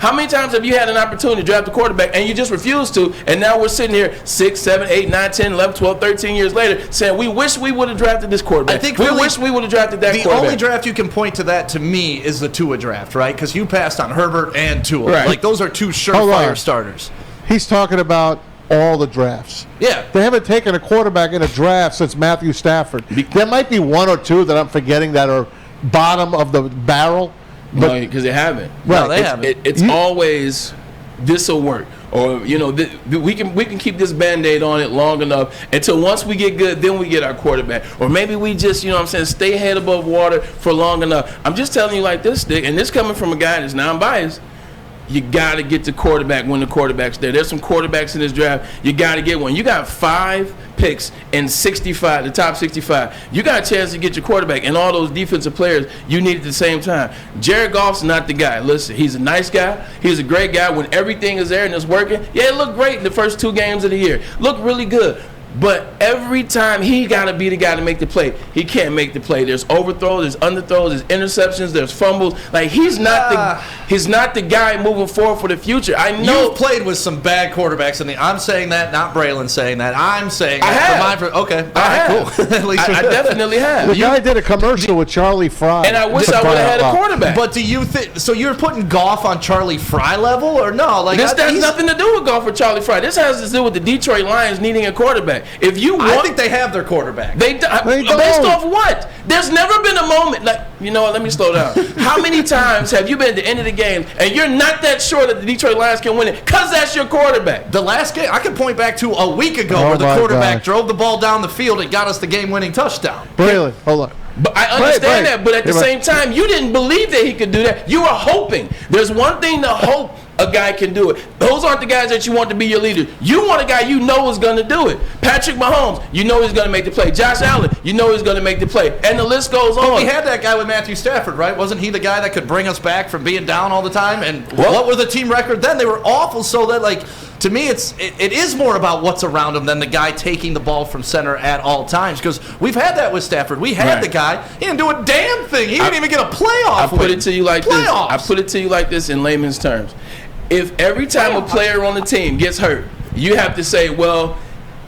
How many times have you had an opportunity to draft a quarterback and you just refused to, and now we're sitting here 6, 7, 8, 9, 10, 11, 12, 13 years later saying we wish we would have drafted this quarterback. I think we wish we would have drafted that quarterback. The only draft you can point to that, to me, is the Tua draft, right? Because you passed on Herbert and Tua. Right. Like, those are two surefire starters. He's talking about all the drafts. Yeah. They haven't taken a quarterback in a draft since Matthew Stafford. There might be one or two that I'm forgetting that are bottom of the barrel. No, because they haven't. Right. No, they haven't. It's always this will work, or we can keep this Band-Aid on it long enough until once we get good, then we get our quarterback, or maybe we just stay head above water for long enough. I'm just telling you like this, Stick, and this coming from a guy that's non-biased. You got to get the quarterback when the quarterback's there. There's some quarterbacks in this draft. You got to get one. You got 5 picks in 65, the top 65. You got a chance to get your quarterback and all those defensive players you need at the same time. Jared Goff's not the guy. Listen, he's a nice guy. He's a great guy. When everything is there and it's working, yeah, it looked great in the first 2 games of the year. Looked really good. But every time he got to be the guy to make the play, he can't make the play. There's overthrows, there's underthrows, there's interceptions, there's fumbles. Like he's not the guy moving forward for the future. I know you've played with some bad quarterbacks in the. I'm saying that, not Braylon saying that. I'm saying I that. have. Okay, I have. cool. At least I definitely have. The guy did a commercial with Charlie Fry, and I wish I would have had a quarterback. But do you think so? You're putting Goff on Charlie Fry level, or no? Like this has nothing to do with Goff or Charlie Fry. This has to do with the Detroit Lions needing a quarterback. If you want, I think they have their quarterback. They based off what? There's never been a moment like, you know what, let me slow down. How many times have you been at the end of the game and you're not that sure that the Detroit Lions can win it because that's your quarterback? The last game, I can point back to a week ago where the quarterback drove the ball down the field and got us the game-winning touchdown. Braylon, hold on. But I understand that, but at the same time, you didn't believe that he could do that. You were hoping. There's one thing to hope a guy can do it. Those aren't the guys that you want to be your leader. You want a guy you know is going to do it. Patrick Mahomes, you know he's going to make the play. Josh Allen, you know he's going to make the play. And the list goes on. But we had that guy with Matthew Stafford, right? Wasn't he the guy that could bring us back from being down all the time? And what were the team record then? They were awful. So that, like, to me, it is more about what's around him than the guy taking the ball from center at all times. Because we've had that with Stafford. We had the guy. He didn't do a damn thing. He didn't even get a playoff win. I put it to you like this. I put it to you like this in layman's terms. If every time a player on the team gets hurt, you have to say, well,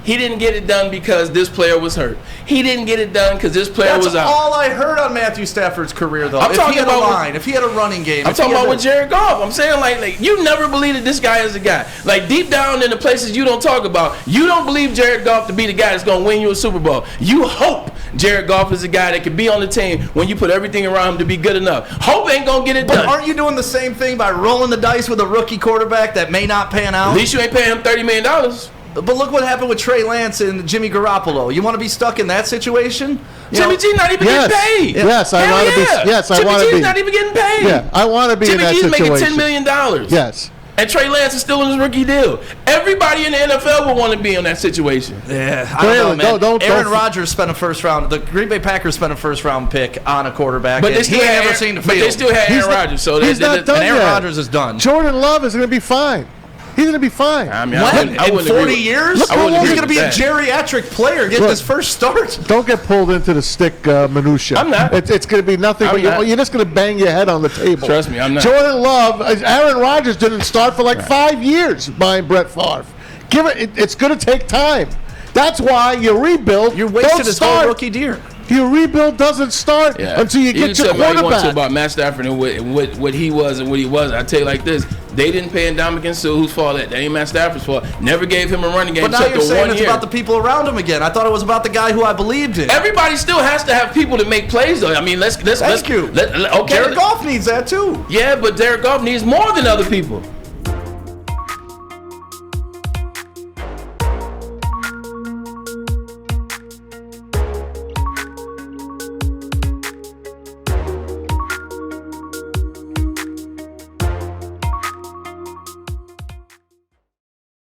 he didn't get it done because this player was hurt. He didn't get it done because this player was out. That's all I heard on Matthew Stafford's career, though. If he had a line, if he had a running game. I'm talking about with Jared Goff. I'm saying, like you never believed that this guy is a guy. Like, deep down in the places you don't talk about, you don't believe Jared Goff to be the guy that's going to win you a Super Bowl. You hope Jared Goff is a guy that can be on the team when you put everything around him to be good enough. Hope ain't going to get it done. But aren't you doing the same thing by rolling the dice with a rookie quarterback that may not pan out? At least you ain't paying him $30 million. But look what happened with Trey Lance and Jimmy Garoppolo. You want to be stuck in that situation? Jimmy G's not even getting paid. Yes, I want to be. Yes, I want to be. Jimmy G's not even getting paid. Yeah, I want to be in that situation. Jimmy G's making $10 million. Yes. And Trey Lance is still in his rookie deal. Everybody in the NFL will want to be in that situation. Yeah, I don't know, man. Aaron Rodgers spent a first round. The Green Bay Packers spent a first round pick on a quarterback. But they still had Aaron Rodgers. So he's not done yet. Aaron Rodgers is done. Jordan Love is going to be fine. He's going to be fine. I mean, in 40 years? He's going to be a geriatric player getting his first start. Don't get pulled into the stick minutia. I'm not. It's going to be nothing, but you're just going to bang your head on the table. Trust me, I'm not. Jordan Love, Aaron Rodgers didn't start for like 5 years behind Brett Favre. It's going to take time. That's why you rebuild. You're wasting his whole rookie deal. Your rebuild doesn't start until you get your quarterback. You want to about Matt Stafford and what he was and what he wasn't. I tell you like this: they didn't pay Ndamukong Suh. Whose fault that? That ain't Matt Stafford's fault. Never gave him a running game. But now you're saying it's about the people around him again. I thought it was about the guy who I believed in. Everybody still has to have people to make plays, though. I mean, let's. Thank you. Okay. Jared Goff needs that too. Yeah, but Jared Goff needs more than other people.